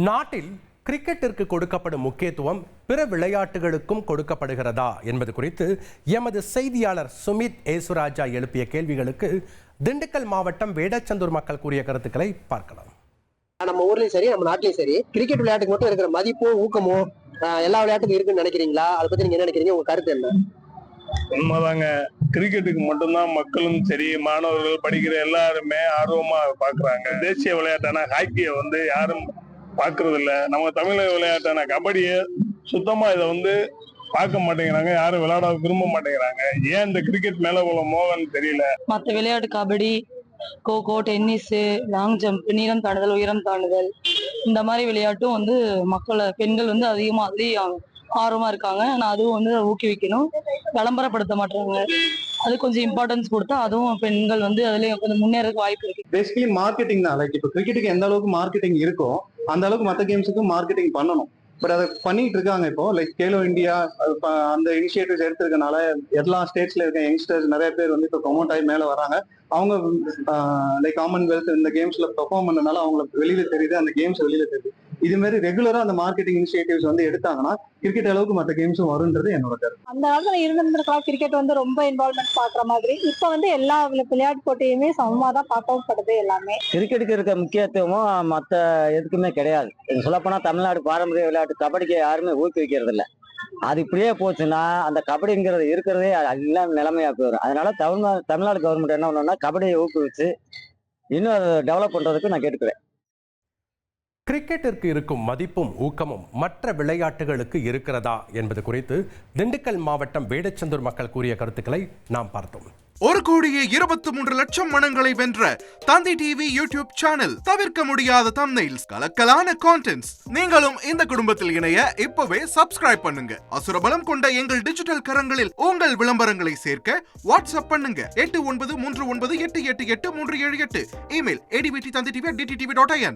நாட்டில் கிரிக்கெட்டிற்கு கொடுக்கப்படும் முக்கியத்துவம் பிற விளையாட்டுகளுக்கும் கொடுக்கப்படுகிறதா என்பது குறித்து எமது செய்தியாளர் சுமித் ஏசுராஜா எழுப்பிய கேள்விகளுக்கு திண்டுக்கல் மாவட்டம் வேடச்சந்தூர் மக்கள் கூறிய கருத்துக்களை பார்க்கலாம். நம்ம ஊர்லயும் சரி, நம்ம நாட்டிலயும் சரி, கிரிக்கெட் விளையாட்டுக்கு மட்டும் இருக்கிற மதிப்போ ஊக்கமோ எல்லா விளையாட்டுக்கும் இருக்குன்னு நினைக்கிறீங்களா? அதை பத்தி நீங்க என்ன நினைக்கிறீங்க? உங்க கருத்து என்ன? உண்மைதாங்க. கிரிக்கெட்டுக்கு மட்டும்தான் மக்களும் சரி, மாணவர்கள் படிக்கிற எல்லாருமே ஆர்வமா பாக்குறாங்க. தேசிய விளையாட்டான ஹாக்கிய யாரும் பாக்குறது இல்ல. நம்ம தமிழக விளையாட்டான கபடிய சுத்தமா இதை பார்க்க மாட்டேங்கிறாங்க, யாரும் விளையாட விரும்ப மாட்டேங்கிறாங்க. ஏன் இந்த கிரிக்கெட் மேல இவ்வளவு மோகம்னு தெரியல. மற்ற விளையாட்டு kabaddi, kho kho, tennis, long jump, நீளம் தாண்டுதல், உயரம் தாண்டுதல், இந்த மாதிரி விளையாட்டும் மக்களை பெண்கள் அதிகமா அதுலயும் ஆர்வமா இருக்காங்க. ஆனா அதுவும் ஊக்குவிக்கணும், விளம்பரப்படுத்த மாட்டாங்க. அது கொஞ்சம் இம்பார்ட்டன்ஸ் கொடுத்தா அதுவும் பெண்கள் அதுலயும் கொஞ்சம் முன்னேறதுக்கு வாய்ப்பு இருக்கு. பேசிக்கலி மார்க்கெட்டிங் தான். லைக் இப்போ கிரிக்கெட்டுக்கு எந்த அளவுக்கு மார்க்கெட்டிங் இருக்கோ அந்த அளவுக்கு மற்ற கேம்ஸுக்கும் மார்க்கெட்டிங் பண்ணணும். பட் அதை பண்ணிட்டு இருக்காங்க. இப்போ லைக் கேலோ இந்தியா அந்த இனிஷியேட்டிவ்ஸ் எடுத்திருக்கனால எல்லா ஸ்டேட்ஸ்ல இருக்க யங்ஸ்டர்ஸ் நிறைய பேர் இப்போ ப்ரொமோட் ஆகி மேல வராங்க. அவங்க லைக் காமன்வெல்த் இந்த கேம்ஸ்ல பெர்ஃபார்ம் பண்ணனால அவங்களுக்கு வெளியில தெரியுது, அந்த கேம்ஸ் வெளியில தெரியுது. இது மாதிரி ரெகுலரா அந்த மார்க்கெட்டிங் இனிஷியேட்டிவ்ஸ் எடுத்தாங்கன்னா கிரிக்கெட் அளவுக்கு மற்ற கேம்ஸும் வரும்ன்றது என்னோட கருத்து. அந்த காலத்துல இருந்திருக்கலாம் கிரிக்கெட் ரொம்ப இன்வால்வ்மெண்ட் பாக்குற மாதிரி. இப்ப எல்லா விளையாட்டு போட்டியுமே சமமா தான் பார்க்கப்படுது. எல்லாமே கிரிக்கெட்டுக்கு இருக்க முக்கியத்துவமும் மற்ற எதுக்குமே கிடையாது. சொல்லப்போனா தமிழ்நாடு பாரம்பரிய விளையாட்டு கபடிக்கு யாருமே ஊக்குவிக்கிறது இல்லை. அது இப்படியே போச்சுன்னா அந்த கபடிங்கிறது இருக்கிறதே எல்லாம் நிலைமையா போயிடும். அதனால தமிழ்நாடு கவர்மெண்ட் என்ன பண்ணணும்னா கபடியை ஊக்குவிச்சு இன்னும் அதை டெவலப் பண்றதுக்கு நான் கேட்டுக்கிறேன். கிரிக்கெட்டிற்கு இருக்கும் மதிப்பும் ஊக்கமும் மற்ற விளையாட்டுகளுக்கு இருக்கிறதா என்பது குறித்து திண்டுக்கல் மாவட்டம் வேடச்சந்தூர் மக்கள் கூறிய கருத்துக்களை நாம் பார்த்தோம். 1,23,00,000 மனங்களை வென்ற தந்தி டிவி யூடியூப் சேனல். தவிர்க்க முடியாத தம்ப்நெயில்ஸ், கலக்கலான கான்டென்ட்ஸ். நீங்களும் இந்த குடும்பத்தில் இணைய இப்பவே சப்ஸ்கிரைப் பண்ணுங்க. அசுரபலம் கொண்ட எங்கள் டிஜிட்டல் கரங்களில் உங்கள் விளம்பரங்களை சேர்க்க வாட்ஸ்அப் பண்ணுங்க. 8939888838. Email advtanditv@dttv.in.